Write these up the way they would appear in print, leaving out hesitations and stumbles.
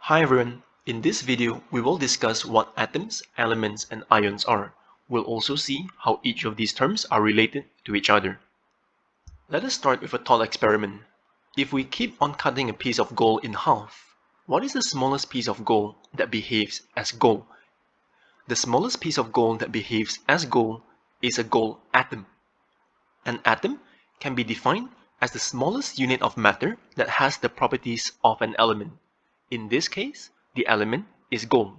Hi everyone, in this video we will discuss what atoms, elements and ions are. We'll also see how each of these terms are related to each other. Let us start with a thought experiment. If we keep on cutting a piece of gold in half, what is the smallest piece of gold that behaves as gold? The smallest piece of gold that behaves as gold is a gold atom. An atom can be defined as the smallest unit of matter that has the properties of an element. In this case, the element is gold.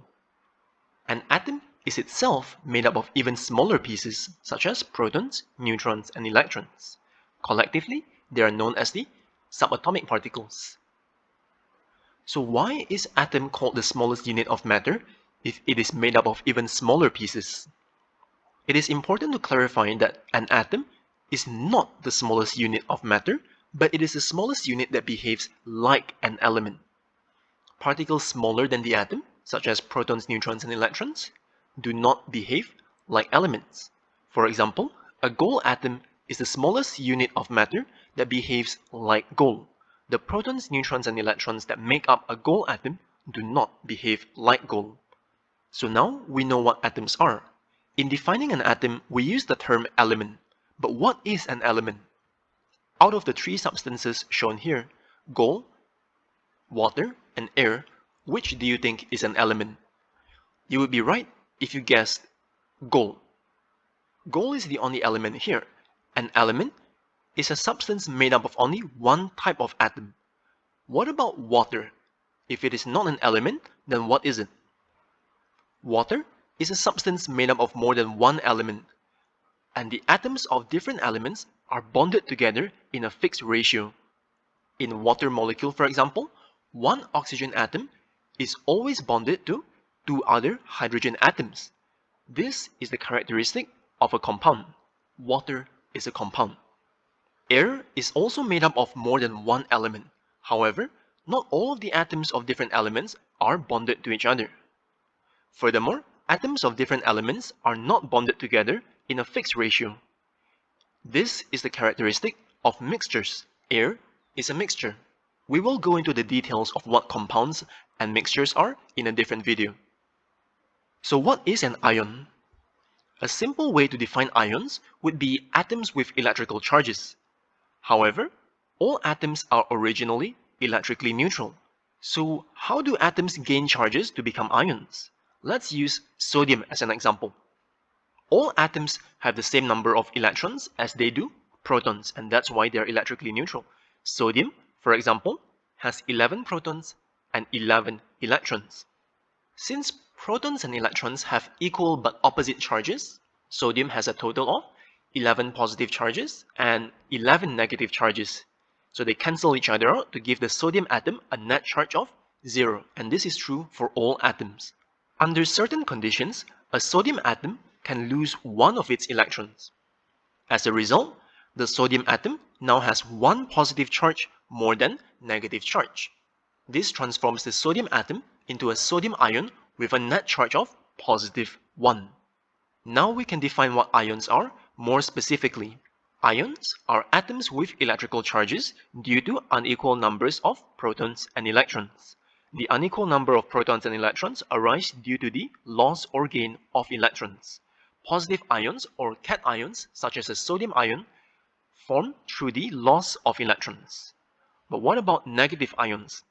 An atom is itself made up of even smaller pieces such as protons, neutrons, and electrons. Collectively, they are known as the subatomic particles. So why is atom called the smallest unit of matter if it is made up of even smaller pieces? It is important to clarify that an atom is not the smallest unit of matter, but it is the smallest unit that behaves like an element. Particles smaller than the atom, such as protons, neutrons, and electrons, do not behave like elements. For example, a gold atom is the smallest unit of matter that behaves like gold. The protons, neutrons, and electrons that make up a gold atom do not behave like gold. So now we know what atoms are. In defining an atom, we use the term element. But what is an element? Out of the three substances shown here, gold, water, and air, which do you think is an element? You would be right if you guessed gold. Gold is the only element here. An element is a substance made up of only one type of atom. What about water? If it is not an element, then what is it? Water is a substance made up of more than one element, and the atoms of different elements are bonded together in a fixed ratio. In a water molecule, for example, one oxygen atom is always bonded to two other hydrogen atoms. This is the characteristic of a compound. Water is a compound. Air is also made up of more than one element. However, not all of the atoms of different elements are bonded to each other. Furthermore, atoms of different elements are not bonded together in a fixed ratio. This is the characteristic of mixtures. Air is a mixture. We will go into the details of what compounds and mixtures are in a different video. So what is an ion? A simple way to define ions would be atoms with electrical charges. However, all atoms are originally electrically neutral. So how do atoms gain charges to become ions? Let's use sodium as an example. All atoms have the same number of electrons as they do protons, and that's why they're electrically neutral. Sodium, for example, has 11 protons and 11 electrons. Since protons and electrons have equal but opposite charges, sodium has a total of 11 positive charges and 11 negative charges. So they cancel each other out to give the sodium atom a net charge of 0, and this is true for all atoms. Under certain conditions, a sodium atom can lose one of its electrons. As a result, the sodium atom now has one positive charge more than negative charge. This transforms the sodium atom into a sodium ion with a net charge of positive 1. Now we can define what ions are more specifically. Ions are atoms with electrical charges due to unequal numbers of protons and electrons. The unequal number of protons and electrons arise due to the loss or gain of electrons. Positive ions or cations, such as a sodium ion, form through the loss of electrons. But what about negative ions?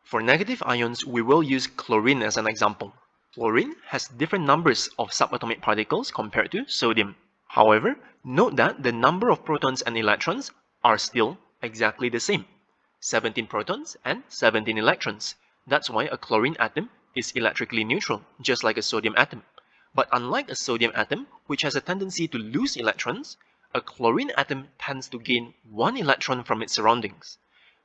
For negative ions, we will use chlorine as an example. Chlorine has different numbers of subatomic particles compared to sodium. However, note that the number of protons and electrons are still exactly the same. 17 protons and 17 electrons. That's why a chlorine atom is electrically neutral, just like a sodium atom. But unlike a sodium atom, which has a tendency to lose electrons, a chlorine atom tends to gain one electron from its surroundings,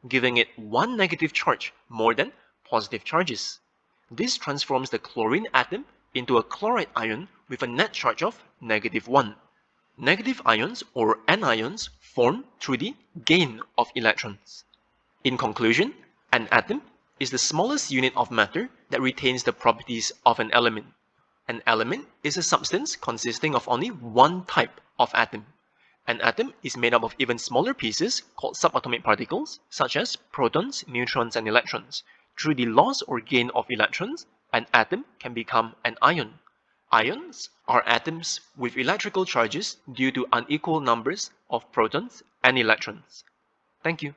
giving it one negative charge more than positive charges. This transforms the chlorine atom into a chloride ion with a net charge of negative 1. Negative ions or anions form through the gain of electrons. In conclusion, an atom is the smallest unit of matter that retains the properties of an element. An element is a substance consisting of only one type of atom. An atom is made up of even smaller pieces called subatomic particles, such as protons, neutrons, and electrons. through the loss or gain of electrons, an atom can become an ion. Ions are atoms with electrical charges due to unequal numbers of protons and electrons. Thank you.